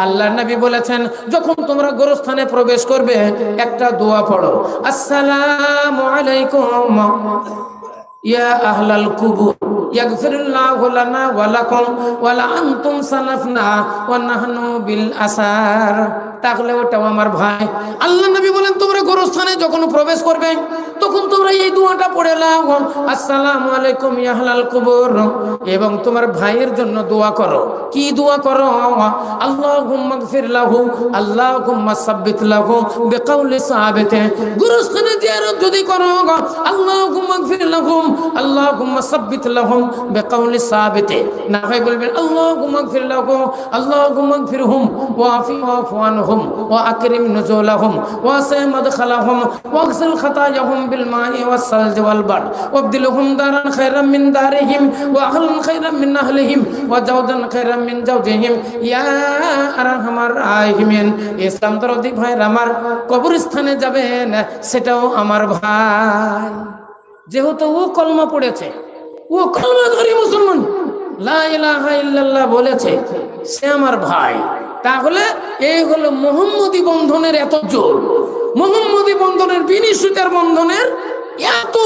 আল্লাহর নবী বলেছেন যখন তোমরা গোরস্থানে প্রবেশ করবে একটা দোয়া পড়ো, আসসালামু আলাইকুম ইয়া আহলাল কুবুর ইয়াগফিরুল্লাহু লানা ওয়া লাকুম ওয়া লা আনতুম সালাফনা ওয়া নাহনু বিল আসার। তাহলে ওটাও আমার ভাই। আল্লাহ নবী বলেন তোমরা গোরস্থানে যখন প্রবেশ করবে তখন তোমরা এই দোয়াটা পড়ে নাও, আসসালামু আলাইকুম ইয়া আহলাল কুবুর, এবং তোমার ভাইয়ের জন্য দোয়া করো। কি দোয়া করো? আল্লাহুম্মা গফির লাহু, আল্লাহুম্মা সাব্বিত লাহু বিকাউলি সাহাবিতে। গোরস্থানে জিয়ারত যদি করো, আল্লাহুম্মা গফির লাহুম, আল্লাহুম্মা সাব্বিত লাহুম বিকাউলি সাহাবিতে। না হয় বলবেন আল্লাহুম্মা গফির লাহু, আল্লাহুম্মা গফিরহুম ওয়াফু আনহুম ওয়া আকরিম নুজুলাহুম ওয়াসি মাদখালাহুম ওয়াগসিল খাতায়াহুম বিল মাই ওয়াস সালজি ওয়াল বারদ ওয়াবদিলহুম দারান খায়রাম মিন দারিহিম ওয়া আহলান খায়রাম মিন আহলিহিম ওয়া জাওজান খায়রাম মিন জাওজিহিম ইয়া আরহামার রাহিমিন। ইসলাম দরদি ভাইরা আমার, কবরস্থানে যাবেন সেটাও আমার ভাই। যেহেতু ও কলমা পড়েছে, ও কলমাধারী মুসলমান, লা ইলাহা ইল্লাল্লাহ বলেছে, সে আমার ভাই। তাহলে এই হলো মুহাম্মদী বন্ধনের এত জোর, মুহাম্মদী বন্ধনের বিনি সুতার বন্ধনের এত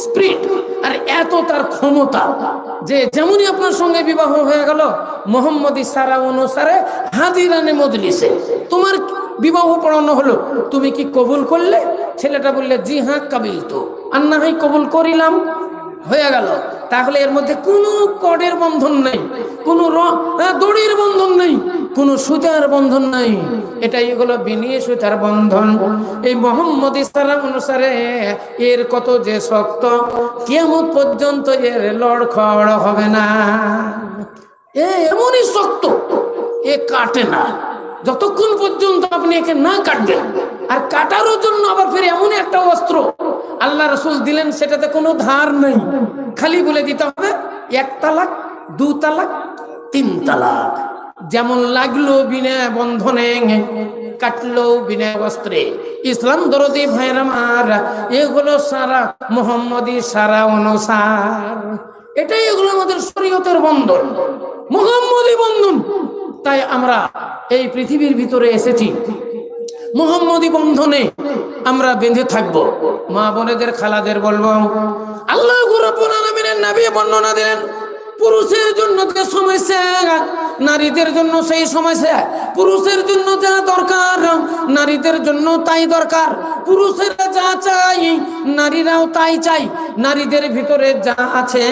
স্পিরিট আর এত তার ক্ষমতা যে যেমনই আপনার সঙ্গে বিবাহ হয়ে গেল মুহাম্মদী সারা অনুসারে হাজিরানে মজলিসে তোমার বিবাহ পড়ানো হলো, তুমি কি কবুল করলে? ছেলেটা বললে জি হ্যাঁ কাবিল, তো আর না হয় কবুল করিলাম, হয়ে গেল। তাহলে এর মধ্যে কোনো কডের বন্ধন নেই, কোনো দড়ির বন্ধন নেই, কোনো সুতার বন্ধন নাই। এটাই হলো বিনি সুতার বন্ধন। এই মুহাম্মদী সালাম অনুসারে এর কত যে শক্ত, কিয়ামত পর্যন্ত এর লড়খড় হবে না। এমনই শক্ত, এ কাটে না যতক্ষণ পর্যন্ত আপনি একে না কাটবেন। আর কাটারও জন্য আবার ফিরে এমন একটা অস্ত্র আল্লাহ রাসূল দিলেন, সেটাতে কোনো ধার নেই, খালি বলে দিতে হবে 1 তালাক 2 তালাক 3 তালাক। যেমন লাগলো বিনা বন্ধনে, কাটলো বিনা বস্ত্রে। ইসলাম দরদি ভাইরা আমার, এগুলো সারা মুহাম্মদী সারা অনুসার, এটাই এগুলো আমাদের শরীয়তের বন্ধন, মুহাম্মদী বন্ধন। তাই আমরা এই পৃথিবীর ভিতরে এসেছি মুহাম্মদী বন্ধনে আমরা বেঁধে থাকবো। মা বোনেদের খালাদের বলবো, আল্লাহ রাব্বুল আলামিনের নবী বর্ণনা দিলেন পুরুষের জন্য যে সমস্যা নারীদের জন্য সেই সমস্যা। পুরুষের জন্য যা দরকার নারীদের জন্য তাই দরকার, পুরুষেরা যা চাই নারীরাও তাই চাই। নারীদের ভিতরে যা আছে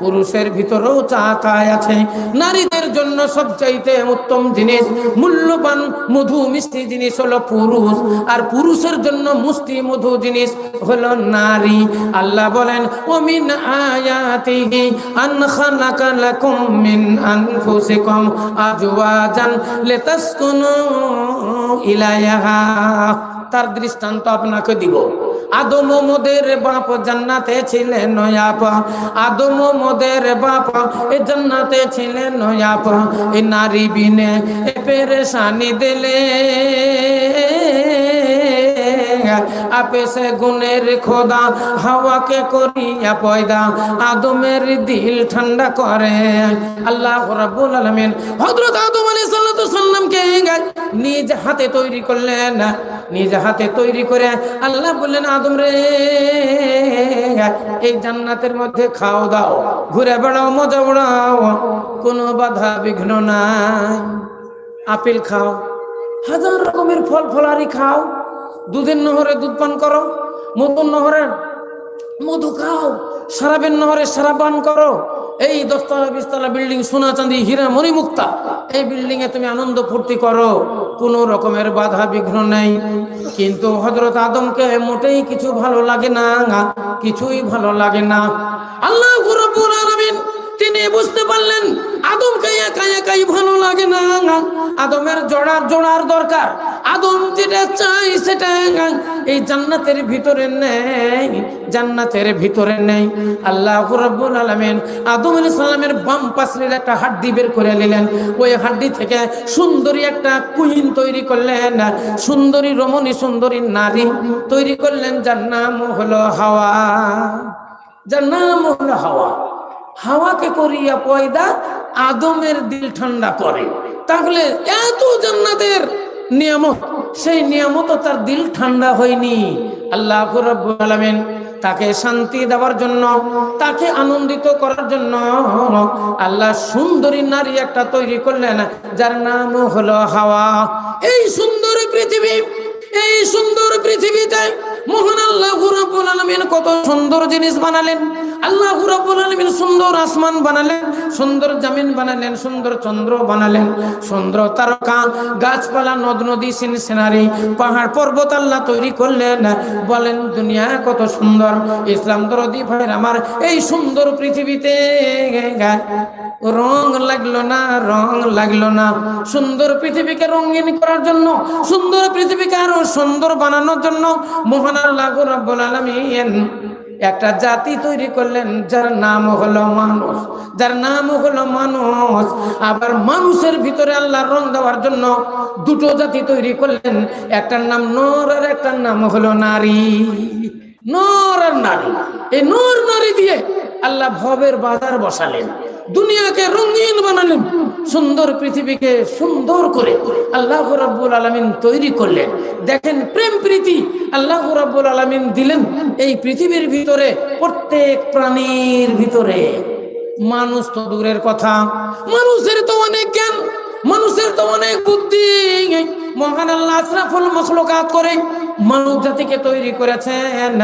পুরুষের ভিতরেও যা তাই আছে। নারীদের জন্য সবচাইতে উত্তম জিনিস, মূল্যবান মধু মিষ্টি জিনিস হলো পুরুষ, আর পুরুষের জন্য মুষ্টি মধু জিনিস হলো নারী। আল্লাহ বলেন ওমিন আয়াতিহি আন খালাকা লাকুম মিন আনফুসিকুম আজওয়াজান লিতাসকুনু ইলাইহা। তার দৃষ্টান্ত আপনাকে দিব। আদম ও মোদের বাপ জান্নাতে ছিলেন নয়াপা, আদম ও মোদের বাপ এ জান্নাতে ছিলেন নয়াপা। এ নারী বিনে এ পেরেশানি দিলে আপে সে গুণের খোদা হাওয়াকে করিয়া পয়দা আদমের দিল ঠান্ডা করে। আল্লাহ রাব্বুল আলামিন হযরত আদম আলাইহিস সালামকে নিজ হাতে তৈরি করলেন। নিজ হাতে তৈরি করে আল্লাহ বললেন আদম রে, এই জান্নাতের মধ্যে খাও দাও, ঘুরে বেড়াও, মজা উড়াও, কোনো বাধা বিঘ্ন নাই। আপেল খাও, হাজার রকমের ফল ফলারি খাও, দুধের নহরে দুধ পান করো, মধুর নহরে মধু খাও, শরাবের নহরে শরাব পান করো। এই 10 তলা 20 তলা বিল্ডিং, সোনা চাঁদি হীরা মণিমুক্তা, এই বিল্ডিং এ তুমি আনন্দ ফুর্তি করো, কোনো রকমের বাধা বিঘ্ন নেই। কিন্তু হযরত আদমকে মোটেই কিছু ভালো লাগে না, কিছুই ভালো লাগে না। আল্লাহ রাব্বুল আলামিন তিনি বুঝতে পারলেন আদমকে একা একাই ভালো লাগে না, আদমের জোড়ার দরকার। আদম যেটা চাই সেটা এই জান্নাতের ভিতরে নেই, জান্নাতের ভিতরে নেই। আল্লাহ রাব্বুল আলামিন আদম আলাইহিস সালামের বাম পাশের একটা হাড্ডি বের করে নিলেন, ওই হাড্ডি থেকে সুন্দরী একটা কুইন তৈরি করলেন, সুন্দরী রমণী, সুন্দরী নারী তৈরি করলেন, যার নাম হলো হাওয়া, যার নাম হলো হাওয়া। হাওয়াকে করিয়া পয়দা আদমের দিল ঠান্ডা করে। তাহলে এত জান্নাতের নিয়ামত, সেই নিয়ামতও তার দিল ঠান্ডা হয়নি। আল্লাহ রাব্বুল আলামিন তাকে শান্তি দেওয়ার জন্য, তাকে আনন্দিত করার জন্য আল্লাহ সুন্দরী নারী একটা তৈরি করলেন, যার নাম হলো হাওয়া। এই সুন্দর পৃথিবী, এই সুন্দর পৃথিবীতে মহান আল্লাহ রাব্বুল আলামিন কত সুন্দর জিনিস বানালেন। আল্লাহ রাব্বুল আলামিন সুন্দর আসমান বানালেন, সুন্দর জমিন বানালেন, সুন্দর চন্দ্র বানালেন, সুন্দর তারকা, গাছপালা, নদ নদী, সিনারি, পাহাড় পর্বত আল্লাহ তৈরি করলেন। বলেন দুনিয়া কত সুন্দর। ইসলাম দরদি ভাইয়ের আমার, এই সুন্দর পৃথিবীতে রং লাগলো না, রং লাগলো না। সুন্দর পৃথিবীকে রঙিন করার জন্য, সুন্দর পৃথিবীকে আরো সুন্দর বানানোর জন্য মহান আল্লাহ রাব্বুল আলামিন একটা জাতি তৈরি করলেন, যার নাম হলো মানুষ, যার নাম হলো মানুষ। আবার মানুষের ভিতরে আল্লাহর রং দেওয়ার জন্য দুটো জাতি তৈরি করলেন, একটার নাম নর আর একটার নাম হলো নারী। নর আর নারী, এই নর নারী দিয়ে আল্লাহ ভবের বাজার বসালেন, দুনিয়াকে রঙিন বানালেন, সুন্দর পৃথিবীকে সুন্দর করে আল্লাহ রাব্বুল আলামিন তৈরি করলেন। দেখেন প্রেম প্রীতি আল্লাহ রাব্বুল আলামিন দিলেন এই পৃথিবীর ভিতরে, প্রত্যেক প্রাণীর ভিতরে। মানুষ তো দূরের কথা, মানুষের তো অনেক জ্ঞান, মানুষের তো অনেক বুদ্ধি। মহান আল্লাহ আশরাফুল মাখলুকাত করে মানব জাতিকে তৈরি করেছেন।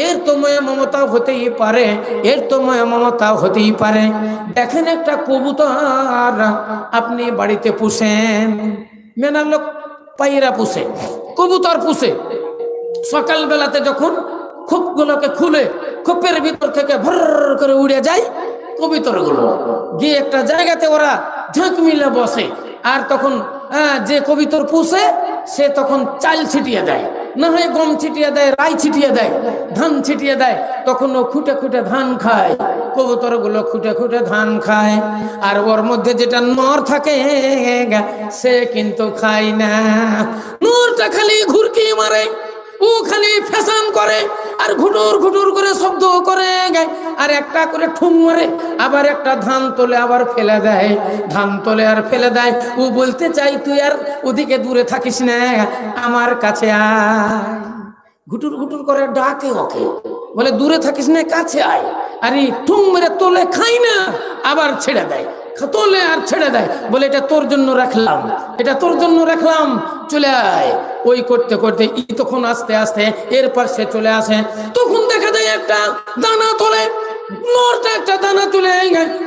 এর তো মায়া মমতা হতেই পারে, এর তো মায়া মমতা হতেই পারে। দেখেন একটা কবুতর আপনি বাড়িতে পুষেন, মেনা লোক পায়রা পুষে, কবুতর পুষে। সকাল বেলাতে যখন খোপগুলোকে খুলে খোপের ভিতর থেকে ভর করে উড়ে যায় কবুতরগুলো, গিয়ে একটা জায়গাতে ওরা ঝাঁক মিলে বসে। আর তখন যে কবুতর পুষে সে তখন চাল ছিটিয়ে দেয়, না হয় গম ছিটিয়ে দেয়, রাই ছিটিয়ে দেয়, ধান ছিটিয়ে দেয়। তখন ও খুঁটে খুঁটে ধান খায়, কবুতরগুলো খুঁটে খুঁটে ধান খায়। আর ওর মধ্যে যেটা নর থাকে সে কিন্তু খায় না। নরটা খালি ঘুরকি মারে, ও খালি ফ্যাশন করে আর ঘুটুর ঘুটুর করে শব্দ করে, আর একটা করে ঠুং মারে, আবার একটা ধান তোলে আবার ফেলে দেয়, ধান তোলে আর ফেলে দেয়। ও বলতে চাই তুই আর ওদিকে দূরে থাকিস না, আমার কাছে আয়। ঘুটুর ঘুটুর করে ডাকে ওকে, বলে দূরে থাকিস না, কাছে আয়। আর এই ঠুং মেরে তোলে, খাই না, আবার ছেড়ে দেয়, তোলে আর ছেড়ে দেয়, বলে এটা তোর জন্য রাখলাম, এটা তোর জন্য রাখলাম, চলে আয়। ওই করতে করতে তখন আস্তে আস্তে এরপর সে চলে আসে। তখন দেখা যায় একটা দানা তোলে, নরটা একটা দানা তুলে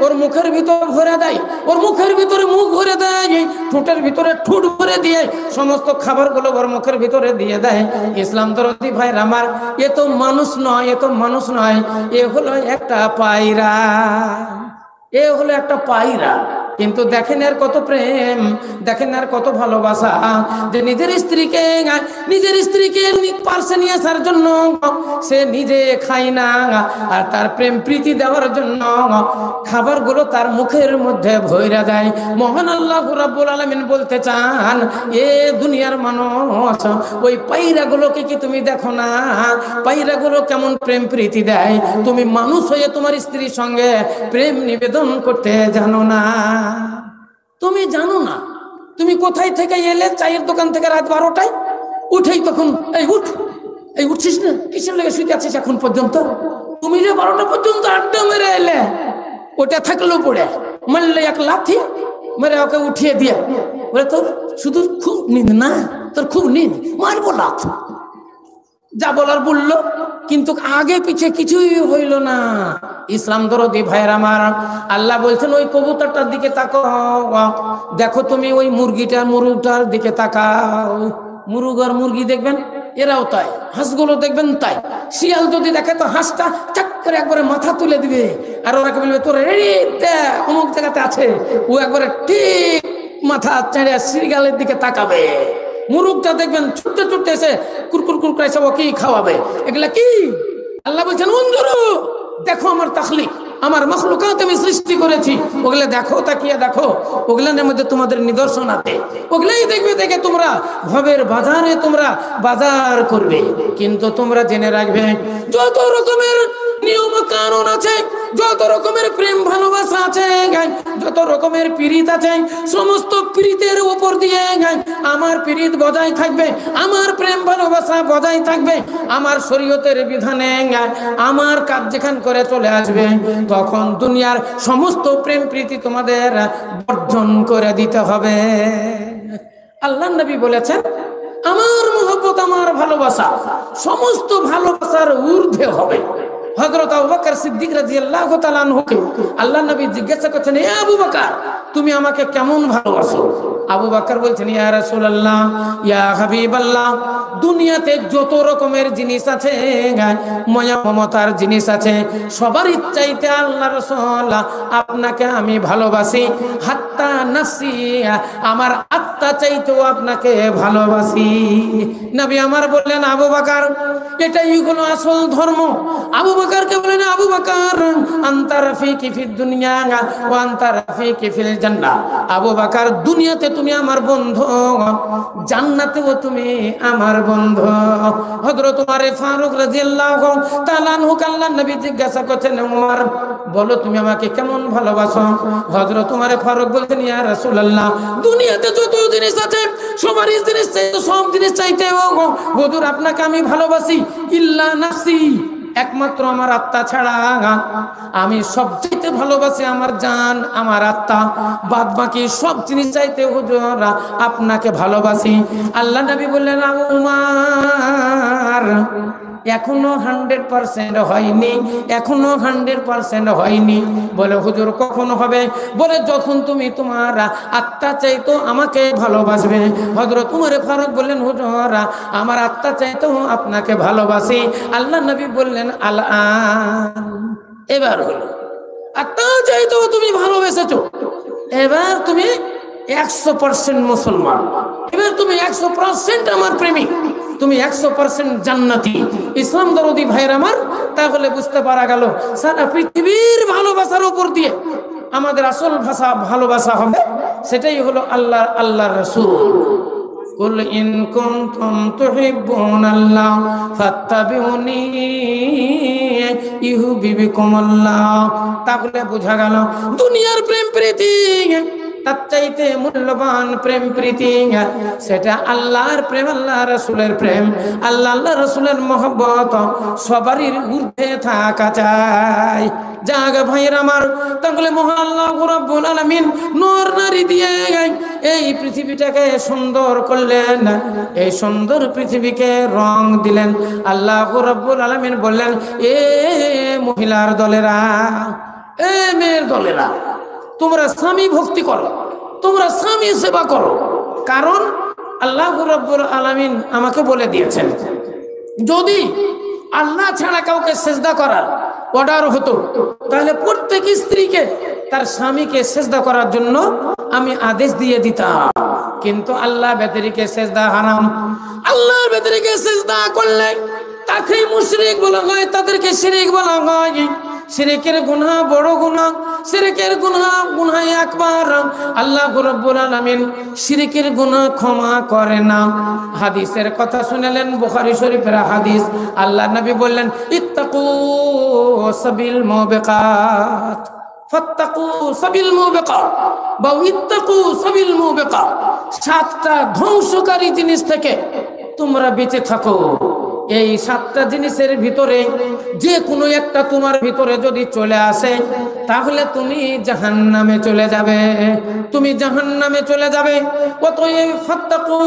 ওর মুখের ভিতর ভরে দেয়, ওর মুখের ভিতরে মুখ ভরে দেয়, ঠোঁটের ভিতরে ঠোঁট ভরে দিয়ে সমস্ত খাবারগুলো ওর মুখের ভিতরে দিয়ে দেয়। ইসলাম দরদি ভাই আমার, এ তো মানুষ নয়, এ তো মানুষ নয়, এ হলো একটা পায়রা, এ হলো একটা পায়রা। কিন্তু দেখেন এর কত প্রেম, দেখেন আর কত ভালোবাসা, যে নিজের স্ত্রীকে পার্শ্বে নিয়ে আসার জন্য সে নিজে খায় না, আর তার প্রেম প্রীতি দেওয়ার জন্য খাবারগুলো তার মুখের মধ্যে ভইরা দেয়। মহান আল্লাহ রাব্বুল আলামিন বলতে চান, এ দুনিয়ার মানুষ, ওই পায়রাগুলোকে কি তুমি দেখো না? পায়রাগুলো কেমন প্রেম প্রীতি দেয়, তুমি মানুষ হয়ে তোমার স্ত্রীর সঙ্গে প্রেম নিবেদন করতে জানো না, তুমি জানো না। তুমি কোথায় থেকে এলে, চায়ের দোকান থেকে রাত 12টায় উঠেই তখন এই উঠ, এই উঠছিস না, কিসের লেগে শুতে আছিস এখন পর্যন্ত? তুমি যে 12টা পর্যন্ত আড্ডা মেরে এলে, ওটা থাকলো পড়ে, মারলে এক লাথি মেরে ওকে উঠিয়ে দিয়ে বলে তোর শুধু খুব নিদ না, তোর খুব নিদ, মারবো লাথ। যা বলার বললো, কিন্তু আগে পিছে কিছুই হইল না। ইসলাম দরদি ভাইয়ের আমার, আল্লাহ বলছেন ওই কবুতরটার দিকে তাকাও, দেখো তুমি ওই মুরগিটার দিকে তাকাও। মুরগ আর মুরগি দেখবেন এরাও তাই, হাঁসগুলো দেখবেন তাই। শিয়াল যদি দেখে তো হাঁসটা চাক করে একবারে মাথা তুলে দিবে, আর ওরাকে বলবে তোর অমুক জায়গাতে আছে, ও একবারে ঠিক মাথা চেড়ে শিয়ালের দিকে তাকাবে। মুরগটা দেখবেন ছুটতে ছুটতে এসে কুরকুর কুরকুর এসে ওকেই খাওয়াবে। এগুলা কি? আল্লাহ বলছেন উনজুরু, দেখো আমার তাখলিক, আমার মাখলুকাত আমি সৃষ্টি করেছি, ওগুলা দেখো, তাকিয়ে দেখো, ওগুলার মধ্যে তোমাদের নিদর্শন আছে, ওগুলাই দেখবে, দেখে তোমরা ভবের বাজারে তোমরা বাজার করবে। কিন্তু তোমরা জেনে রাখবে, যত রকমের নিয়ম কানুন আছে, যত রকমের প্রেম ভালোবাসা আছে, যত রকমের পীড়িত আছে, সমস্ত পীড়িতের উপর দিয়ে আমার পীড়িত বজায় থাকবে, আমার প্রেম ভালোবাসা বজায় থাকবে, আমার শরীয়তের বিধানে আমার কাজ যেখান করে চলে আসবে, তখন দুনিয়ার সমস্ত প্রেম প্রীতি তোমাদের বর্জন করে দিতে হবে। আল্লাহ নবী বলেছেন, আমার মহব্বত, আমার ভালোবাসা সমস্ত ভালোবাসার ঊর্ধ্বে হবে। হযরত আবু বকর সিদ্দিক রাদিয়াল্লাহু তাআলা আনহুকে আল্লাহ নবী জিজ্ঞাসা করছেন, এ আবু বকর, তুমি আমাকে কেমন ভালোবাসো? আবু বকর বলছেন, ইয়া রাসূলুল্লাহ, ইয়া হাবিবাল্লাহ, দুনিয়াতে যত রকমের জিনিস আছে, মায়া মমতার জিনিস আছে, সবার চাইতে আল্লাহ রাসূল আপনাকে আমি ভালোবাসি। হাত্তা নাফসি, আমার আত্মা চাইতেও আপনাকে ভালোবাসি। নবী আমার বললেন, আবু বকর, এটাই হলো আসল ধর্ম। আবু বকরকে বলেন, আবু বকর, আনতা রাফিকি ফিদ দুনিয়া ওয়া আনতা রাফিকি ফিল জান্নাহ। আবু বকর, দুনিয়াতে তুমি আমার বন্ধু, জান্নাতেও তুমি আমার বন্ধু। হযরত ওমর ফারুক রাদিয়াল্লাহু তাআলা আনহু আল্লাহর নবী জিজ্ঞাসা করছেন, ওমর, বলো তুমি আমাকে কেমন ভালোবাসো? হযরত ওমর ফারুক বলতেন, ইয়া রাসূলুল্লাহ, দুনিয়াতে যত জিনিস আছে সবারই জিনিস চাইতে, সব জিনিস চাইতে হুজুর আপনাকে আমি ভালোবাসি, ইল্লা নাফসি, একমাত্র আমার আত্মা ছাড়া আমি সবচেয়ে ভালোবাসি আমার জান, আমার আত্মা, বাদ বাকি সব জিনিস চাইতে হুজুর আপনাকে ভালোবাসি। আল্লাহ নবী বললেন, আবু উমার, এখনো 100% হয়নি, এখনো 100% হয়নি। বলে, হুজুর কখন হবে? বলে, যখন তুমি তোমার আত্মা চাইতো আমাকে ভালোবাসবে। হযরত ওমর ফারুক বললেন, হুজুর আমার আত্মা চাইতো আপনাকে ভালোবাসি। আল্লাহ নবী বললেন, আল-আন, এবার হলো, আত্মা চাইতো তুমি ভালোবেসেছো, এবার তুমি 100% মুসলমান, এবার তুমি 100% আমার প্রেমিক, তুমি 100% জান্নাতি। ইসলাম দরদি ভাইয়ের আমার, তাহলে বুঝতে পারা গেল সারা পৃথিবীর ভালোবাসার উপর দিয়ে আমাদের আসল ভালোবাসা হবে, সেটাই হলো আল্লাহর রাসূল। কুল ইন কুনতুম তুহিব্বুনাল্লাহ ফাত্তাবিউনি ইউহিব্বুকুমুল্লাহ। তাহলে বোঝা গেল দুনিয়ার প্রেম প্রীতি তার চাইতে মূল্যবান প্রেম প্রীতি সেটা আল্লাহর প্রেম, আল্লাহ রাসূলের প্রেম, আল্লাহ রাসূলের মহব্বত সবারই ঊর্ধ্বে থাকা চাই। যাক ভাইয়ের আমার, তাহলে মহান আল্লাহ রাব্বুল আলামিন নর নারী দিয়ে এই পৃথিবীটাকে সুন্দর করলেন, এই সুন্দর পৃথিবীকে রং দিলেন। আল্লাহ রাব্বুল আলামিন বললেন, এ মহিলার দলেরা, এ মেয়ের দলেরা, তোমরা স্বামী ভক্তি করো, তোমরা স্বামী সেবা করো। কারণ আল্লাহ রাব্বুল আলামিন আমাকে বলে দিয়েছেন, যদি আল্লাহ ছাড়া কাউকে সেজদা করার অর্ডার হতো, তাহলে প্রত্যেক স্ত্রীকে তার স্বামীকে সেজদা করার জন্য আমি আদেশ দিয়ে দিতাম। কিন্তু আল্লাহ ব্যতিরেকে সেজদা হারাম। আল্লাহর ব্যতিরেকে সেজদা করলে তাকেই মুশরিক বলা হয়, তাদেরকে শিরিক বলা হয়। শিরকের গুনাহ বড় গুনাহ, শিরকের গুনাহ আকবার। আল্লাহ রাব্বুল আলামিন শিরকের গুনাহ ক্ষমা করে না। হাদিসের কথা শুনলেন, বুখারী শরীফের হাদিস। আল্লাহ নবী বললেন, ইত্তাকু সাবিল মুবিকাত, ফাত্তাকু সাবিল মুবিকাত বা ইত্তাকু সাবিল মুবিকাত। 7টা ধ্বংসকারী জিনিস থেকে তোমরা বেঁচে থাকো। এই 7টা জিনিসের ভিতরে যে কোনো একটা তোমার ভিতরে যদি চলে আসে, তাহলে তুমি জাহান্নামে চলে যাবে, তুমি জাহান্নামে চলে যাবে। অতএব ফাত্তাকু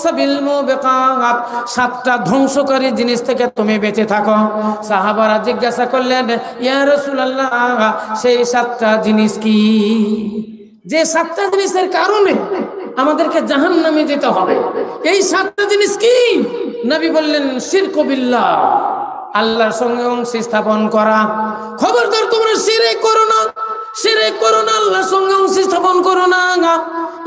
সাবিল মুবিকাত, 7টা ধ্বংসকারী জিনিস থেকে তুমি বেঁচে থাকো। সাহাবারা জিজ্ঞাসা করলেন, ইয়া রাসূলুল্লাহ, সেই 7টা জিনিস কি? যে 7টা জিনিসের কারণে আমাদেরকে জাহান্নামে যেতে হবে, এই 7টা জিনিস কি? নবী বললেন, শিরকু বিল্লাহ, আল্লাহর সঙ্গে অংশ স্থাপন করা। খবরদার তোমরা শিরক করো না। শিরক করো না, আল্লাহর সঙ্গে অংশ স্থাপন করো না।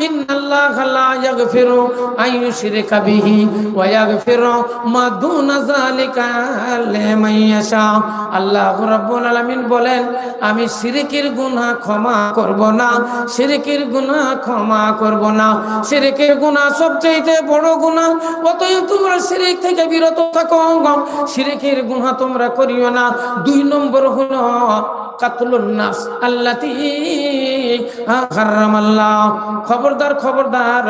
ইন্নাল্লাহা লা ইয়াগফিরু আইয়ুশরিকা বিহি ওয়া ইয়াগফিরু মা দুনা যালিকা লিমান ইয়াশা। আল্লাহ রাব্বুল আলামিন বলেন, আমি শিরকের গুনাহ ক্ষমা করব না, শিরকের গুনাহ ক্ষমা করব না। শিরকের গুনাহ সবচেয়ে বড় গুনাহ, অতএব তোমরা শিরক থেকে বিরত থাকো, শিরকের গুনাহ তোমরা করিও না। 2 নম্বর হলো কাতলুন নাফস আল্লাতী হারামাল্লাহ। খবরদার খবরদার,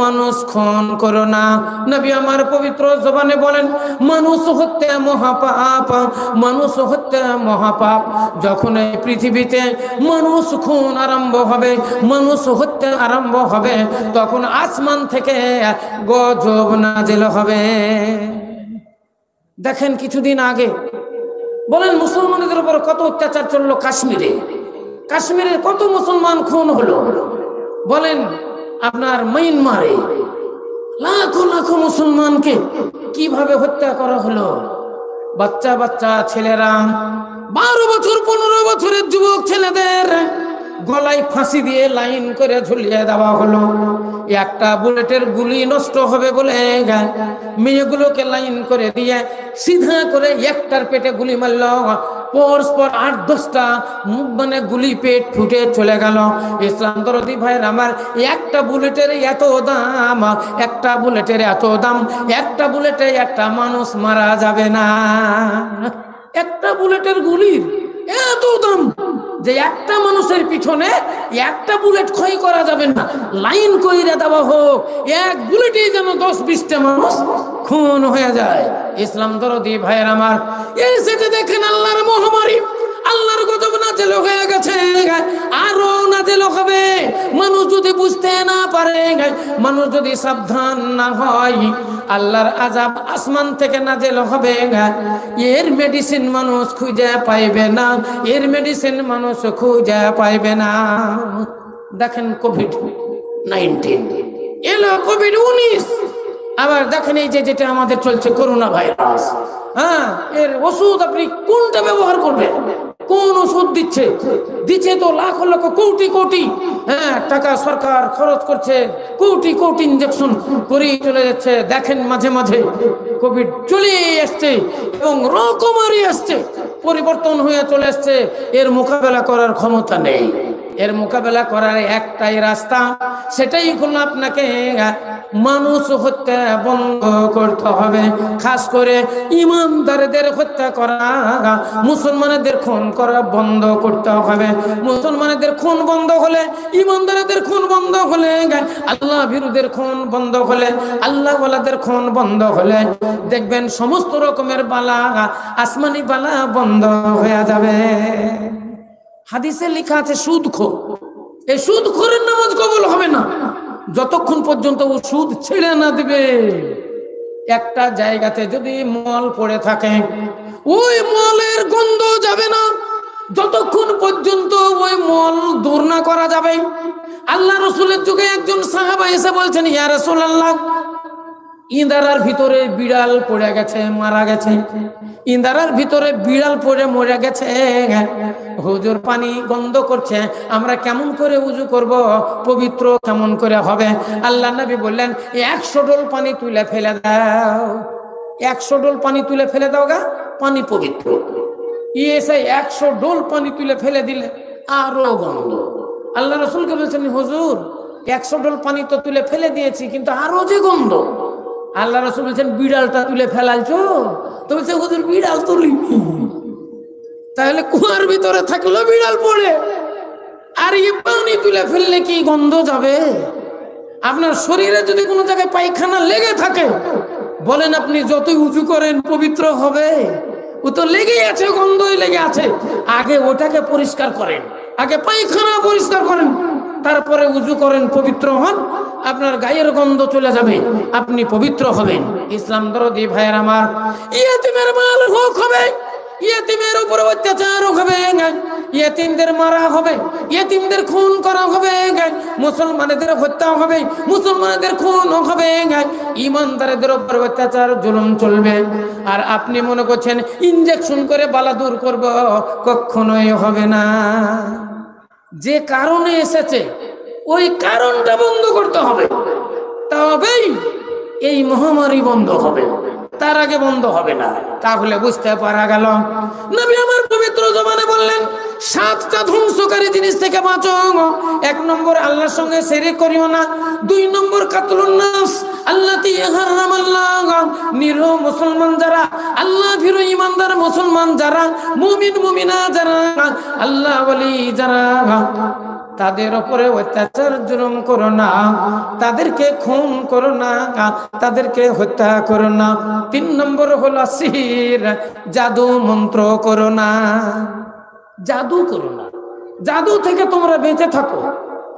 মানুষ খুন করো না। নবী আমার পবিত্র জবানে বলেন, মানুষ হত্যা মহাপাপ, মানুষ হত্যা মহাপাপ। যখন এই পৃথিবীতে মানুষ খুন আরম্ভ হবে, মানুষ হত্যা আরম্ভ হবে, তখন আসমান থেকে গজব নাজিল হবে। দেখেন কিছুদিন আগে বলেন মুসলমানদের উপর কত অত্যাচার চললো কাশ্মীরে, কাশ্মীরের কত মুসলমান খুন হলো। বলেন আপনার মায়ানমারে লাখো লাখো মুসলমানকে কিভাবে হত্যা করা হলো। বাচ্চা বাচ্চা ছেলেরা, 12 বছর 15 বছরের যুবক ছেলেদের গলায় ফাঁসি দিয়ে লাইন করে ঝুলিয়ে দেওয়া হলো। একটা বুলেটের গুলি নষ্ট হবে বলে মেয়েগুলোকে লাইন করে দিয়ে সিধা করে একটার পেটে গুলি মারল। পরস্পর 8-10টা মানে গুলি পেট ফুটে চলে গেল। ইসলাম দরদি ভাইয়ের আমার, একটা বুলেটের এত দাম, একটা বুলেটের এত দাম, একটা বুলেটে একটা মানুষ মারা যাবে না। একটা বুলেটের গুলির এত দাম যে একটা মানুষের পিছনে একটা বুলেট ক্ষয় করা যাবে না। লাইন কইরা দেওয়া হোক, এক বুলেটেই যেন 10-20টা মানুষ খুন হয়ে যায়। ইসলাম দরদি ভাইয়ের আমার, এই সেটা দেখেন আল্লাহর মহামারী, আল্লাহর গজব নাযিল হয়ে গেছে, আরো নাযিল হবে। মানুষ যদি বুঝতে না পারে, মানুষ যদি সাবধান না হয়, আল্লাহর আযাব আসমান থেকে নাযিল হবে। এর মেডিসিন মানুষ খুঁজে পাইবে না, এর মেডিসিন মানুষ খুঁজে পাইবে না। দেখেন কোভিড-19 এলো, কোভিড-19। আবার দেখেন এই যে যেটা আমাদের চলছে করোনা ভাইরাস, হ্যাঁ, এর ওষুধ আপনি কোনটা ব্যবহার করবেন? কোন ওষুধ দিচ্ছে? দিচ্ছে তো লাখ লাখ কোটি কোটি টাকা সরকার খরচ করছে, কোটি কোটি ইনজেকশন করে চলে যাচ্ছে। দেখেন মাঝে মাঝে কোভিড চলে আসছে এবং রকমারি আসছে, পরিবর্তন হয়ে চলে আসছে। এর মোকাবেলা করার ক্ষমতা নেই। এর মোকাবেলা করার একটাই রাস্তা, সেটাই হলো আপনাকে মানুষ হত্যা বন্ধ করতে হবে। খাস করে ইমানদারদের হত্যা করা, মুসলমানদের খুন করা বন্ধ করতে হবে। মুসলমানদের খুন বন্ধ হলে, ইমানদারদের খুন বন্ধ হলে, আল্লাহ বিরোধীদের খুন বন্ধ হলে, আল্লাহ ওয়ালাদের খুন বন্ধ হলে, দেখবেন সমস্ত রকমের বালা, আসমানি বালা বন্ধ হয়ে যাবে। হাদিসে লেখা আছে সুদখোর, এই সুদখোরের নামাজ কবুল হবে না যতক্ষণ পর্যন্ত ও সুদ ছেড়ে না দিবে। একটা জায়গাতে যদি মল পড়ে থাকে, ওই মলের গন্ধ যাবে না যতক্ষণ পর্যন্ত ওই মল দূর না করা যাবে। আল্লাহ রসুলের যুগে একজন সাহাবা এসে বলছেন, ইয়া রাসূলুল্লাহ, ইন্দারার ভিতরে বিড়াল পড়ে গেছে, মারা গেছে। ইন্দারার ভিতরে বিড়াল পড়ে মরে গেছে, হুজুর পানি গন্ধ করছে, আমরা কেমন করে উযু করব, পবিত্র কেমন করে হবে? আল্লাহ নবী বললেন, 100 ডোল পানি তুলে ফেলে দাও। 100 ডোল পানি তুলে ফেলে দাও গা, পানি পবিত্র। এসে 100 ডোল পানি তুলে ফেলে দিলে আরো গন্ধ। আল্লাহ রসুলকে বলছেন, হুজুর 100 ডোল পানি তো তুলে ফেলে দিয়েছি, কিন্তু আরো যে গন্ধ। আল্লাহ রসুল বলছেন, বিড়ালটা তুলে ফেলাইছো? তো বলছে, হুজুর বিড়াল তুলিনি। তাহলে কুয়ার ভিতরে থাকলো বিড়াল পড়ে, আর এই পানি তুলে ফেললে কি গন্ধ যাবে? আপনার শরীরে যদি কোনো জায়গায় পায়খানা লেগে থাকে, বলেন আপনি যতই উঁচু করেন পবিত্র হবে? ও তো লেগেই আছে, গন্ধই লেগে আছে। আগে ওটাকে পরিষ্কার করেন, আগে পায়খানা পরিষ্কার করেন, তারপরে উযু করেন, পবিত্র হন, আপনার গায়ের গন্ধ চলে যাবে, আপনি পবিত্র হবেন। ইসলাম দরদি ভাইয়ের আমার, ইয়েতিমের মাল হক হবে, ইয়েতিমের উপর অত্যাচার হবে, ইয়েতিমদের মারা হবে, ইয়েতিমদের খুন করা হবে, মুসলমানদের হত্যা হবে, মুসলমানদের খুন হবে, ইমানদারদের উপর অত্যাচার জুলুম চলবে। আর আপনি মনে করছেন ইনজেকশন করে বালা দূর করব, কখনোই হবে না। যে কারণে এসেছে ওই কারণটা বন্ধ করতে হবে, তবেই এই মহামারী বন্ধ হবে, তার আগে বন্ধ হবে না। তাহলে বুঝতে পারা গেল নবী আমার পবিত্র জবানে বললেন 7টা ধ্বংসকারী জিনিস থেকে বাঁচো। 1 নম্বর আল্লাহর সঙ্গে শিরক করিও না। 2 নম্বর কাতলুন নাফস আল্লাতী হারামাল্লাহ, নিরীহ মুসলমান যারা, আল্লাহ ভীরু ঈমানদার মুসলমান যারা, মুমিন মুমিনা যারা, আল্লাহ ওয়ালি যারা, তাদের উপরে অত্যাচার জুলুম করো না, তাদেরকে খুন করো না, তাদেরকে হত্যা করো না। 3 নম্বর হলো সিহির, জাদু মন্ত্র করো না, জাদু করো না। জাদু থেকে তোমরা বেঁচে থাকো।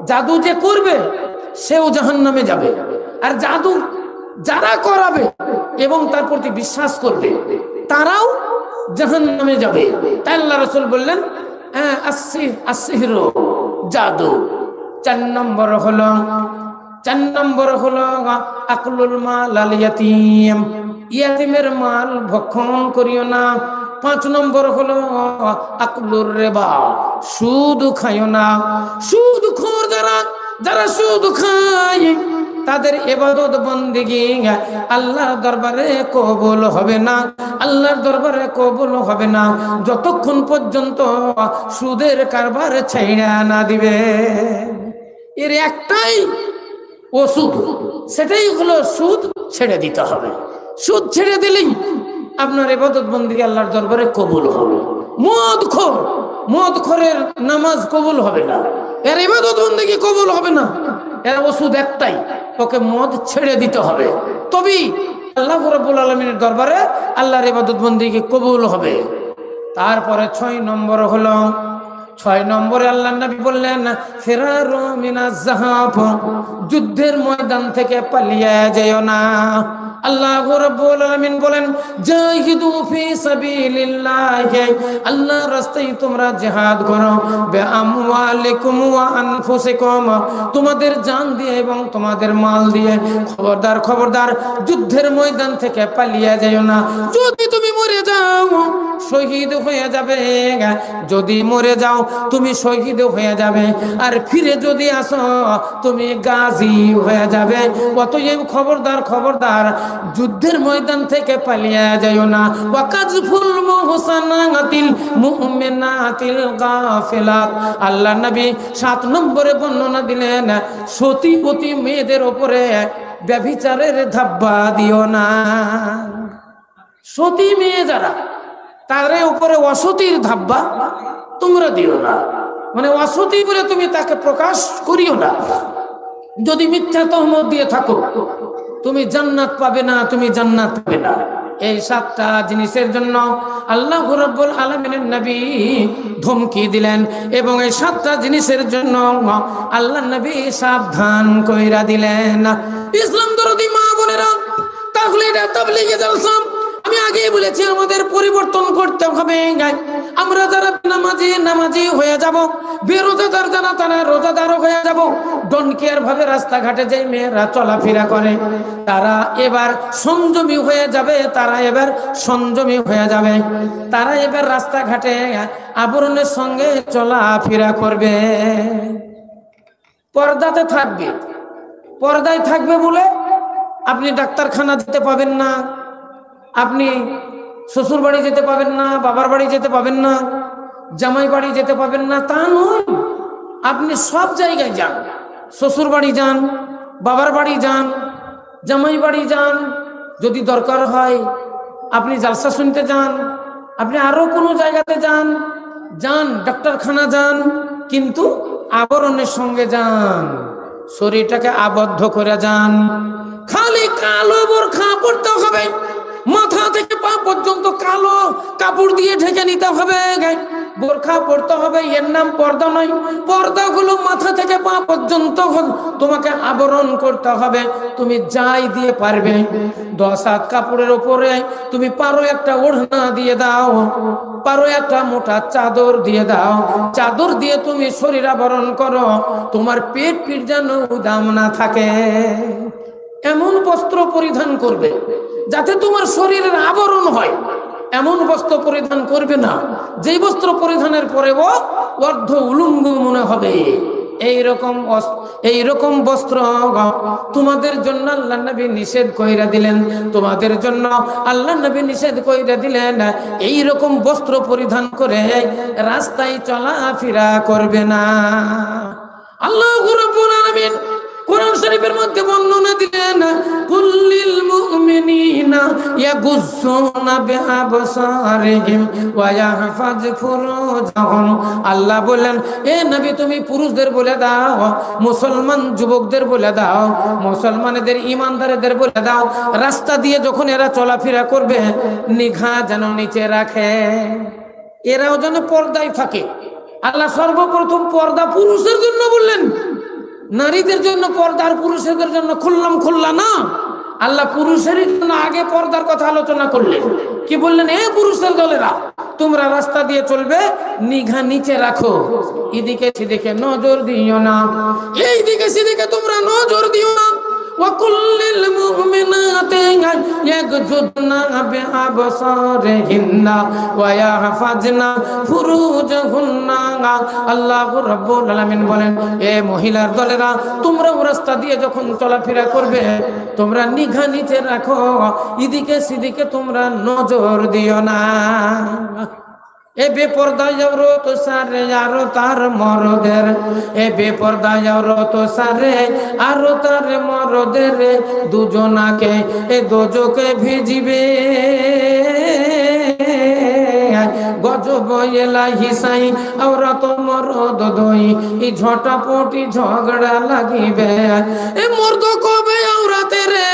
জাদু যে করবে সেও জাহান্নামে যাবে, আর জাদু যারা করাবে এবং তার প্রতি বিশ্বাস করবে তারাও জাহান্নামে যাবে। তাই আল্লাহ রাসূল বললেন আসসিহরু, জাদু। 4 নম্বর হলো আকলুল মাল আল ইয়াতীম, ইয়াতীমের মাল ভক্ষণ করিও না। 5 নম্বর হলো আকলুর রিবা, সুদ খাইও না। সুদখোর যারা সুদ খায় তাদের ইবাদত বন্দেগী আল্লাহর দরবারে কবুল হবে না, আল্লাহর দরবারে কবুল হবে না যতক্ষণ পর্যন্ত সুদের কারবার ছাইড়া না দিবে। এর একটাই ওষুধ, সেটাই হলো সুদ ছেড়ে দিতে হবে। সুদ ছেড়ে দিলেই আপনার ইবাদত বন্দেগী আল্লাহর দরবারে কবুল হবে। মদখোরের নামাজ কবুল হবে না, এর ইবাদত বন্দেগী কবুল হবে না। এর ওষুধ একটাই, ওকে মদ ছেড়ে দিতে হবে, তবেই আল্লাহ রাব্বুল আলামিনের দরবারে আল্লাহর ইবাদত বন্দেগী কবুল হবে। তারপরে 6 নম্বরে আল্লাহ নবী বললেন ফিরারু মিনাজ যাহাব, যুদ্ধের ময়দান থেকে পালিয়ে যেও না। আল্লাহ রাব্বুল আলামিন বলেন জাহিদু ফি সাবিলিল্লাহ, আল্লাহর রাস্তায় তোমরা জিহাদ করো, বিআমওয়ালিকুম ওয়া আনফুসিকুম, তোমাদের জান দিয়ে এবং তোমাদের মাল দিয়ে। খবরদার যুদ্ধের ময়দান থেকে পালিয়ে যাও না। যদি তুমি মরে যাও শহীদ হয়ে যাবে, যদি মরে যাও তুমি শহীদ হয়ে যাবে, আর ফিরে যদি আসো তুমি গাজী হয়ে যাবে। অতএব খবরদার যুদ্ধের ময়দান থেকে পালিয়ে যাও না। ওয়াকাজফুল মুহসানাতিল মুমিনাতিল গাফিলাত, আল্লাহ নবী 7 নম্বরে বর্ণনা দিলেন সতীপতি মেয়েদের উপরে ব্যভিচারের ধাব্বা দিও না। সতী মেয়ে যারা, তার উপরে অসতীর ধাব্বা তোমরা দিও না, মানে অসতী বলে তুমি তাকে প্রকাশ করিও না। যদি মিথ্যা তহমত দিয়ে থাকো তুমি জান্নাত পাবে না, তুমি জান্নাত পাবে না। এই 7টা জিনিসের জন্য আল্লাহ রাব্বুল আলামিনের নবী ধমকি দিলেন, এবং এই 7টা জিনিসের জন্য আল্লাহ নবী সাবধান কইরা দিলেন। ইসলাম দরদি মা বোনেরা, তাহলে এটা তাবলীগে জলসা আমি আগেই বলেছি আমাদের পরিবর্তন করতে হবে। আমরা যারা নামাজি হয়ে যাব, বেরোজাদার যারা তারা রোজাদার হয়ে যাব। ডোন্ট কেয়ার ভাবে রাস্তাঘাটে যে মেয়েরা চলাফেরা করে তারা এবার সংযমী হয়ে যাবে, তারা এবার রাস্তাঘাটে আবরণের সঙ্গে চলাফেরা করবে। পর্দায় থাকবে বলে আপনি ডাক্তারখানা যেতে পাবেন না, আপনি শ্বশুর বাড়ি যেতে পাবেন না, বাবার বাড়ি যেতে পাবেন না, জামাই বাড়ি যেতে পাবেন না, তা নয়। আপনি সব জায়গায় যান, শ্বশুর বাড়ি যান, বাবার বাড়ি যান, জামাই বাড়ি যান, যদি দরকার হয় আপনি জালসা শুনতে যান, আপনি আরো কোনো জায়গাতে যান, ডাক্তারখানা যান, কিন্তু আবরণের সঙ্গে যান, শরীরটাকে আবদ্ধ করে যান। খালি কালো বোরখা পরতে হবে, মাথা থেকে পা পর্যন্ত কালো কাপড় দিয়ে ঢেকে নিতে হবে। বোরখা পরতে হবে, এর নাম পর্দা নয়। পর্দাগুলো মাথা থেকে পা পর্যন্ত তোমাকে আবরণ করতে হবে। তুমি যাই দিয়ে পারবে, 10 হাত কাপড়ের উপরে তুমি পারো একটা ওড়না দিয়ে দাও, পারো একটা মোটা চাদর দিয়ে দাও, চাদর দিয়ে তুমি শরীর আবরণ করো, তোমার পেট যেন উদাম না থাকে। এমন বস্ত্র পরিধান করবে যাতে তোমার শরীরের আবরণ হয়, এমন বস্ত্র পরিধান করবে না যে বস্ত্র পরিধানের পরেও অর্ধ উলঙ্গ মনে হবে। এইরকম বস্ত্র তোমাদের জন্য আল্লাহ নবী নিষেধ কইরা দিলেন, তোমাদের জন্য আল্লাহ নবী নিষেধ কইরা দিলেন এইরকম বস্ত্র পরিধান করে রাস্তায় চলাফেরা করবে না। আল্লাহ রাব্বুল আলামিন কোরআন শরীফের মধ্যে বর্ণনা দিলেন, কুল্লিল মুমিনিনা ইয়াগুজ্জুনা বিআবসারিহিম ওয়া ইয়াহফাযু ফুরুজাহুম। আল্লাহ বলেন, এ নবী তুমি পুরুষদের বলে দাও, মুসলমান যুবকদের বলে দাও, মুসলমানদের ইমানদারদের বলে দাও, রাস্তা দিয়ে যখন এরা চলাফেরা করবে নিঘা যেন নিচে রাখে, এরাও যেন পর্দায় থাকে। আল্লাহ সর্বপ্রথম পর্দা পুরুষের জন্য বললেন, নারীদের জন্য পর্দা আর পুরুষদের জন্য খুললা না। আল্লাহ পুরুষের জন্য আগে পর্দার কথা আলোচনা করলেন। কি বললেন? এ পুরুষের দলেরা, তোমরা রাস্তা দিয়ে চলবে নিঘা নিচে রাখো, এদিকে সেদিকে নজর দিও না, এইদিকে সেদিকে তোমরা নজর দিও না। ওয়াকুল্লিল মুমিনাতি ইয়াগযুদনা বিআবসারিহিন্না ওয়া ইয়াহফাজনা ফুরুজাহুন্না। আল্লাহু রাব্বুল আলামিন বলেন, এ মহিলার দলেরা, তোমরা রাস্তা দিয়ে যখন চলাফেরা করবে তোমরা নিঘা নিচে রাখো, এদিকে সেদিকে তোমরা নজর দিও না। এ বেপরদায় তো সারে আরো তার মরদের, এ বেপরদায় তো সারে আরো তার মরদের, দুজনাকে এ দোজকে ভিজিবে গজব এলাহি সাই আওরাত মরদ দই, এই ঝটাপটি ঝগড়া লাগিবে। এ মর্দ কবে আওরাতে রে,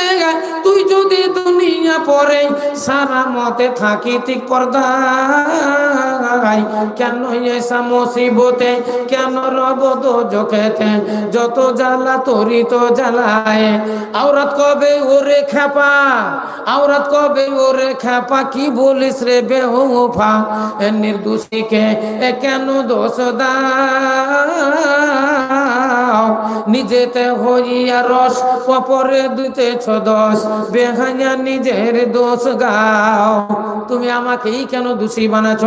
তুই যদি দুনিয়া পরে সারা মতে থাকি ঠিক পর্দা, কেন এসা মুসিবতে, কেন রব দোজখেতে, যত জ্বালা তোরি তো জ্বালায়। আওরাত কবে ওরে খেপা, আওরাত কবে ওরে খেপা, কি বলিস রে বেহুফা, নির্দোষীকে কেন দোষ দাও, নিজেতে হইয়া রস অপরে দিতেছ দোষ, বেহায়া নিজের দোষ গাও। তুমি আমাকেই কেন দোষী বানাচ্ছ?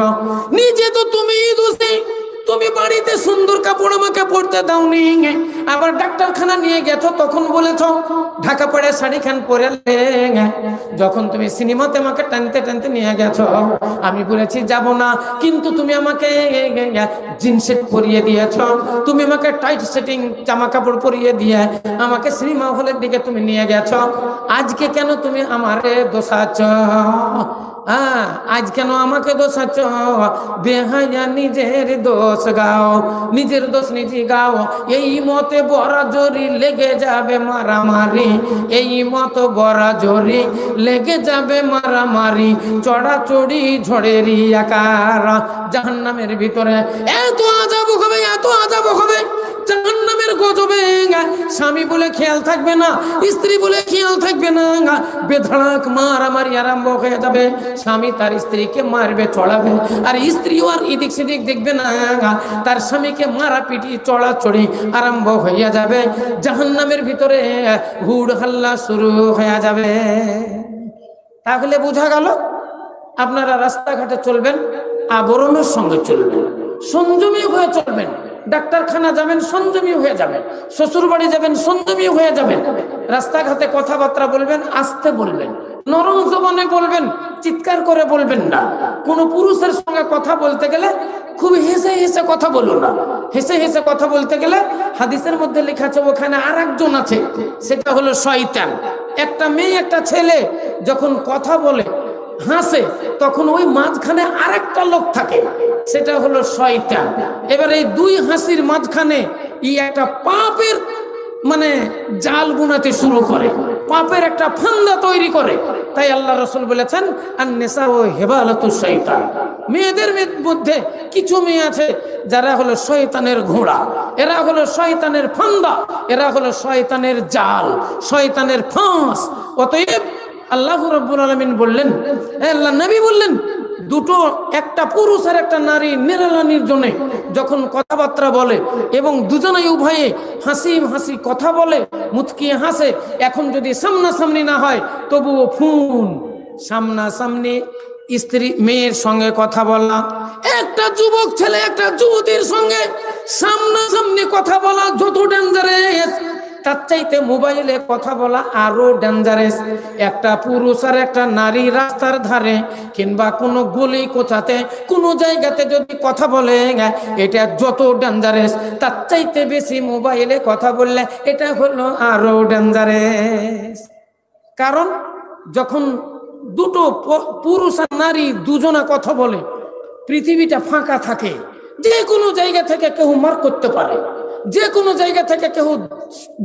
নিজে তো তুমি দোষী, তুমি বাড়িতে সুন্দর কাপড় আমাকে পরতে দাওনি, আবার ডাক্তারখানা নিয়ে গেছো তখন বলেছ ঢাকা পড়ে শাড়ি খান পরে। যখন তুমি সিনেমাতে আমাকে টানতে টানতে নিয়ে গেছো, আমি বলেছি যাব না, কিন্তু তুমি আমাকে জিন্স সেট পরিয়ে দিয়েছ, তুমি আমাকে টাইট সেটিং জামা কাপড় পরিয়ে দিয়ে আমাকে সিনেমা হলের দিকে তুমি নিয়ে গেছো। আজকে কেন তুমি আমারে দোষাচ্ছ? আজ কেন আমাকে দোষাচ্ছ? বেহায়া নিজের দোষ গাও, নিজের দোষ নিজে গাও। এই মতে বরাজরি লেগে যাবে মারামারি, এই মত বরাজরি লেগে যাবে মারামারি, চড়াচড়ি ঝড়েরই আকার। জাহান্নামের ভিতরে এত আযাব হবে, এত আযাব হবে, জাহান্নামের গজবে স্বামী বলে খেয়াল থাকবে না, স্ত্রী বলে খেয়াল থাকবে না, বেধড়ক মারামারি আরম্ভ হয়ে যাবে। স্বামী তার স্ত্রীকে মারবে, চড়াবে, আর স্ত্রীও আর এদিক সেদিক দেখবে না, তার স্বামীকে মারা পিটি চড়াচড়ি আরম্ভ হইয়া যাবে। জাহান্নামের ভিতরে হুড় হাল্লা শুরু হয়ে যাবে। তাহলে বোঝা গেল, আপনারা রাস্তাঘাটে চলবেন আবরণের সঙ্গে চলবেন, সংযমী হয়ে চলবেন। ডাক্তারখানা যাবেন সংযমী হয়ে যাবেন, শ্বশুর বাড়ি যাবেন সংযমী হয়ে যাবেন। রাস্তাঘাটে কথাবার্তা বলবেন আস্তে বলবেন, নরম জবানে বলবেন, চিৎকার করে বলবেন না। কোন পুরুষের সঙ্গে কথা বলতে গেলে খুব হেসে হেসে কথা বলো না। হেসে হেসে কথা বলতে গেলে হাদিসের মধ্যে লেখা আছে ওখানে আর একজন আছে, সেটা হলো শয়তান। একটা মেয়ে একটা ছেলে যখন কথা বলে হাসে, তখন ওই মাঝখানে আরেকটা লোক থাকে, সেটা হলো শয়তান। এবার এই দুই হাসির মাঝখানে একটা পাপের জাল বুনাতে শুরু করে, পাপের একটা ফান্দা তৈরি করে। তাই আল্লাহ রাসূল বলেছেন, আন-নিসা ও হিবালাতুশ শয়তান। মেয়েদের মধ্যে কিছু মেয়ে আছে যারা হলো শয়তানের ঘোড়া, এরা হলো শয়তানের ফান্দা, এরা হলো শয়তানের জাল, শয়তানের ফাঁস। অতএব আল্লাহ রাব্বুল আলামিন বললেন, আল্লাহ নবী বললেন, দুটো, একটা পুরুষ আর একটা নারী নিরালানির জন্য যখন কথাবার্তা বলে এবং দুজনেই উভয়ে হাসি হাসি কথা বলে, মুচকিয়ে হাসে, এখন যদি সামনাসামনি না হয় তবুও ফোন, সামনাসামনি স্ত্রী মেয়ের সঙ্গে কথা বলা, একটা যুবক ছেলে একটা যুবতীর সঙ্গে সামনাসামনি কথা বলা যত ডেঞ্জারাস, তার চাইতে মোবাইলে কথা বলা আরো ডেঞ্জারাস। একটা পুরুষ আর একটা নারী রাস্তার ধারে কিংবা কোনো গলি কোচাতে কোনো জায়গাতে যদি কথা বলে, এটা যত ডেঞ্জারাস, তার চাইতে বেশি মোবাইলে কথা বললে এটা হলো আরো ডেঞ্জারাস। কারণ যখন দুটো পুরুষ আর নারী দুজনা কথা বলে, পৃথিবীটা ফাঁকা থাকে, যে কোনো জায়গা থেকে কেউ মার করতে পারে, যে কোনো জায়গা থেকে কেউ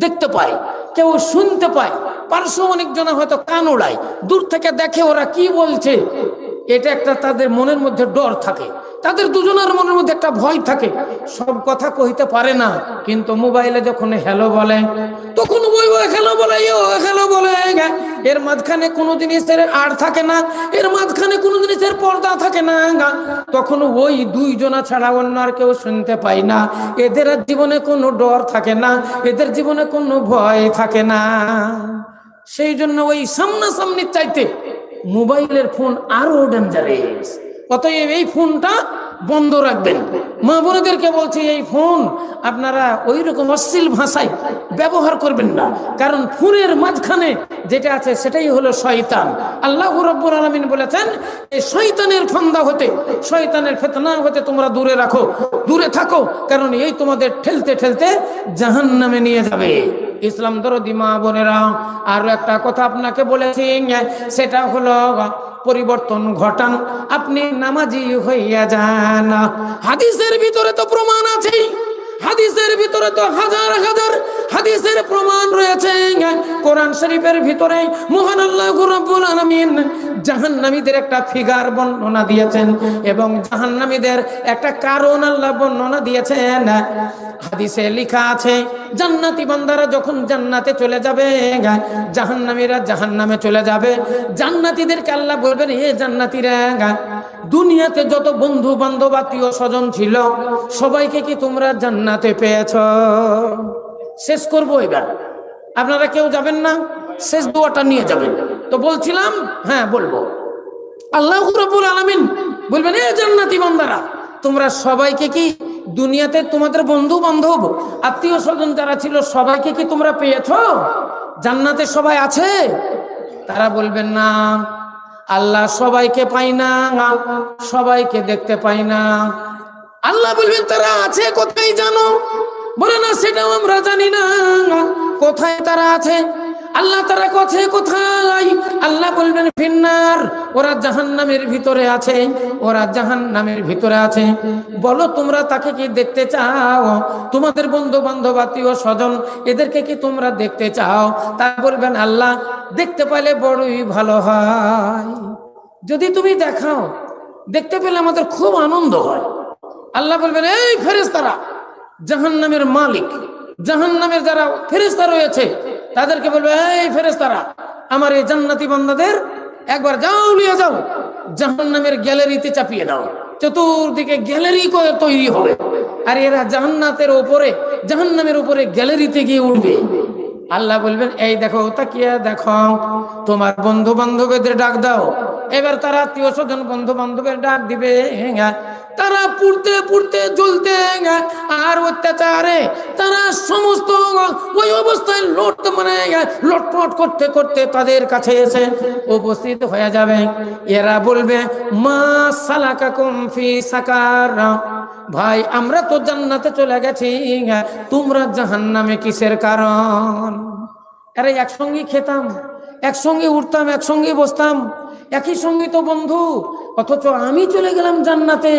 দেখতে পায়, কেউ শুনতে পায়, পার্শ্ব অনেকজনা হয়তো কান ওড়ায়, দূর থেকে দেখে ওরা কি বলছে। এটা একটা তাদের মনের মধ্যে ডর থাকে, তাদের দুজনের মনের মধ্যে একটা ভয় থাকে, সব কথা কইতে পারে না। কিন্তু মোবাইলে যখন হ্যালো বলে তখন ওই হ্যালো বলে, হ্যালো বলে, এর মাঝখানে কোনো জিনিসের আড় থাকে না, এর মাঝখানে কোনো জিনিসের পর্দা থাকে না, তখন ওই দুইজনা ছাড়া অন্য আর কেউ শুনতে পায় না। এদের জীবনে কোনো ডর থাকে না, এদের জীবনে কোনো ভয় থাকে না। সেই জন্য ওই সামনাসামনি চাইতে মোবাইলের ফোন আরো ডেঞ্জারাস। অতএব এই ফোনটা বন্ধ রাখবেন। মা বোনেদেরকে বলছি, এই ফোন আপনারা ওই রকম অশ্লীল ভাষায় ব্যবহার করবেন না, কারণ ফোনের মাঝখানে যেটা আছে সেটাই হলো শয়তান। আল্লাহ রাব্বুল আলামিন বলেছেন, এই শয়তানের ফান্দা হতে, শয়তানের ফিতনা হতে তোমরা দূরে রাখো, দূরে থাকো, কারণ এই তোমাদের ঠেলতে ঠেলতে জাহান্নামে নিয়ে যাবে। ইসলাম দরদি মা বোনেরা, আরো একটা কথা আপনাকে বলেছি, সেটা হলো পরিবর্তন ঘটান, আপনি নামাজি হইয়া যান। হাদিসের ভিতরে তো প্রমাণ আছে, হাদিসের ভিতরে তো হাজার হাজার হাদিসের প্রমাণ রয়েছে। কোরআন শরীফের ভিতরে মহান আল্লাহ রাব্বুল আলামিন জাহান্নামীদের একটা ফিগার বর্ণনা দিয়েছেন এবং জাহান্নামীদের একটা কারণ আল্লাহ বর্ণনা দিয়েছেন। হাদিসে লেখা আছে, জান্নাতি বান্দারা যখন জান্নাতে চলে যাবে, জাহান্নামীরা জাহান্নামে চলে যাবে। জান্নাতীদেরকে আল্লাহ বলবেন, হে জান্নাতীরা, দুনিয়াতে যত বন্ধু বান্ধব আত্মীয় স্বজন ছিল সবাইকে কি তোমরা জান্নাতে পেয়েছ? শেষ করবো এবার, আপনারা কেউ যাবেন না, শেষ দোয়াটা নিয়ে যাবেন। তো বলছিলাম, হ্যাঁ বলবো, আল্লাহ রাব্বুল আলামিন বলবেন, এ জান্নাতি বান্দারা, তোমরা সবাইকে কি দুনিয়াতে তোমাদের বন্ধু বান্ধব আত্মীয় স্বজন যারা ছিল সবাইকে কি তোমরা পেয়েছ? জান্নাতে সবাই আছে? তারা বলবেন, না আল্লাহ সবাইকে পাই না, সবাইকে দেখতে পাই না। আল্লাহ বলবেন, তারা আছে কোথায় জানো? বলে, না সেটাও আমরা জানি না। কোথায় তারা আছে? আল্লাহ তারা কাছে কোথায়? আল্লাহ বলবেন, ফিন্নার, ওরা জাহান্নামের ভিতরে আছে, ওরা জাহান্নামের ভিতরে আছে। বলো তোমরা তাকে কি দেখতে চাও? তোমাদের বন্ধু বান্ধব আত্মীয় স্বজন এদেরকে কি তোমরা দেখতে চাও? তারা বলবেন, আল্লাহ দেখতে পাইলে বড়ই ভালো হয়, যদি তুমি দেখাও, দেখতে পেলে আমাদের খুব আনন্দ হয়। আল্লাহ বলবেন, এই ফেরেশতারা, জাহান্নামের মালিক, জাহান্নামের যারা ফেরেশতা রয়েছে তাদেরকে বলবে, এই ফেরেশতারা, আমার এই জান্নাতি বান্দাদের একবার যাও, নিয়ে যাও, জাহান্নামের গ্যালারিতে চাপিয়ে দাও। চতুর্দিকে গ্যালারি করে তৈরি হবে, আর এরা জান্নাতের উপরে, জাহান্নামের উপরে গ্যালারিতে গিয়ে উঠবে। আল্লাহ বলবেন, এই দেখো, তাকিয়ে দেখো, তোমার বন্ধু বান্ধবদের ডাক দাও। এবার তারা আত্মীয় স্বজন বন্ধু বান্ধবের ডাক দিবে। তারা পুড়তে পুড়তে জ্বলতে আর অত্যাচারে তারা সমস্ত ওই অবস্থায় লটপট করতে করতে তাদের কাছে এসে উপস্থিত হয়ে যাবে। এরা বলবে, মা সালাকাকুম ফি সাকার, ভাই আমরা তো জান্নাতে চলে গেছি, তোমরা জাহান্নামে কিসের কারণ? আরে একসঙ্গে খেতাম, একসঙ্গে উঠতাম, একসঙ্গে বসতাম, একই সঙ্গে তো বন্ধু, অথচ আমি চলে গেলাম জান্নাতে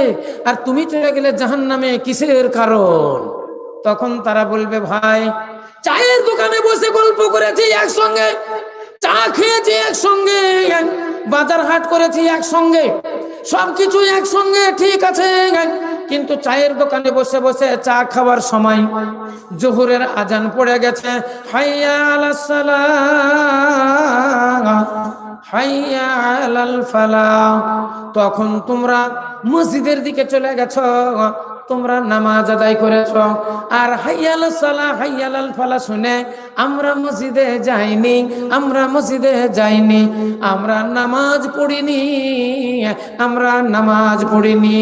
আর তুমি চলে গেলে জাহান্নামে, কিসের কারণ? তখন তারা বলবে, ভাই চায়ের দোকানে বসে গল্প করেছি একসঙ্গে, চা খেয়েছি একসঙ্গে, বাজার হাট করেছি একসঙ্গে, সবকিছু একসঙ্গে ঠিক আছে, কিন্তু চায়ের দোকানে বসে বসে চা খাওয়ার সময় জোহরের আজান পড়ে গেছে, হাইয়া আলাস সালাহ, হাইয়া আলাল ফালাহ, তখন তোমরা মসজিদের দিকে চলে গেছো, তোমরা নামাজ আদায় করেছ, আর হাইয়া আলাস সালাহ হাইয়া আলাল ফালাহ শুনে আমরা মসজিদে যাইনি, আমরা মসজিদে যাইনি, আমরা নামাজ পড়িনি, আমরা নামাজ পড়িনি।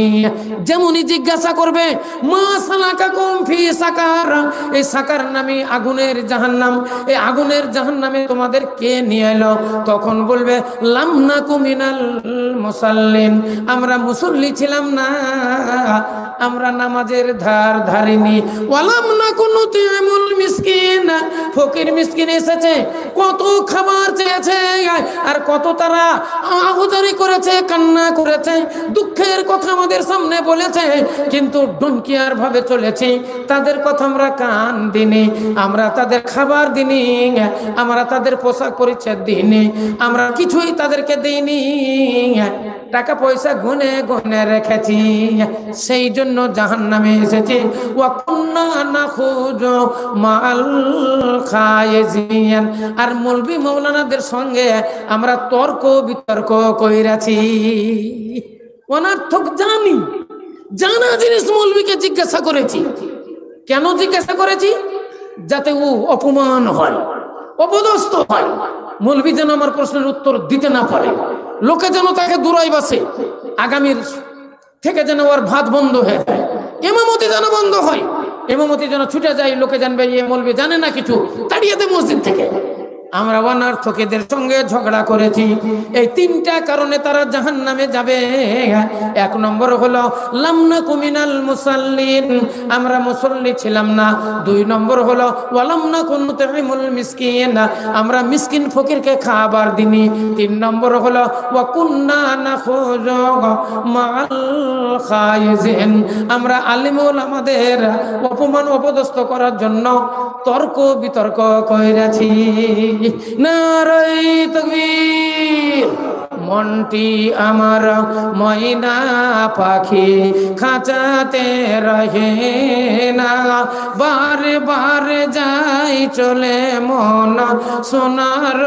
যেমনই জিজ্ঞাসা করবে মা সালাকাকুম ফি সাকার, এই সাকার নামে আগুনের জাহান্নাম, এই আগুনের জাহান্নামে তোমাদের কে নিয়ে এলো? তখন বলবে লাম নাকু মিনাল মুসাল্লিন, আমরা মুসল্লি ছিলাম না, আমরা নামাজের ধার ধারিনি। ওয়ালাম নাকু নুতিমুল মিসকিন, ফকির মিসকিন এসেছে, কত খাবার চেয়েছে আর কত তারা আহুজারি করেছে, কান্না করেছে, দুঃখের কথা আমাদের সামনে বলেছে, কিন্তু ডনকিয়ার ভাবে চলেছি, তাদের কথা আমরা কান দিনি, আমরা তাদের খাবার দিনি, আমরা তাদের পোশাক পরিচ্ছদ দিইনি, আমরা কিছুই তাদেরকে দিইনি, টাকা পয়সা গুনে গুনে রেখেছি, সেই জন্য জাহান্নামে এসেছি। ওয়া কুন্না নাখুজু মাল খায়েজিন, আর মৌলবি মৌলানাদের সঙ্গে আমরা তর্ক বিতর্ক কইরাছি। অনর্থক জানি, জানা জিনিস মৌলবিকে জিজ্ঞাসা করেছি। কেন জিজ্ঞাসা করেছি? যাতে ও অপমান হয়, অপদস্থ হয়, মৌলবি যেন আমার প্রশ্নের উত্তর দিতে না পারে, লোকে যেন তাকে দূরাই বাসে, আগামীর থেকে যেন ওর ভাত বন্ধ হয়ে যায়, ইমামতি যেন বন্ধ হয়, ইমামতি যেন ছুটে যায়, লোকে জানবে এ মৌলবি জানে না কিছু, তাড়িয়ে দে মসজিদ থেকে। আমরা অনার্থকদের সঙ্গে ঝগড়া করেছি। এই তিনটা কারণে তারা জাহান্নামে যাবে। এক নম্বর হলো লাম নাকু মিনাল মুসাল্লিন, আমরা মুসল্লি ছিলাম না। দুই নম্বর হলো ওয়ালাম নাকু নুতিমুল মিসকিন, আমরা মিসকিন ফকিরকে খাবার দিনি। তিন নম্বর হলো ওয়া কুন্না নাখুজু মাল খায়েজিন, আমরা আলিমুল আমাদের অপমান অপদস্থ করার জন্য তর্ক বিতর্ক কইরাছি। নারাই তাকবীর। মনটি আমার ময়না পাখি খাঁচাতে রহে না, বারে বারে যাই চলে মন সোনার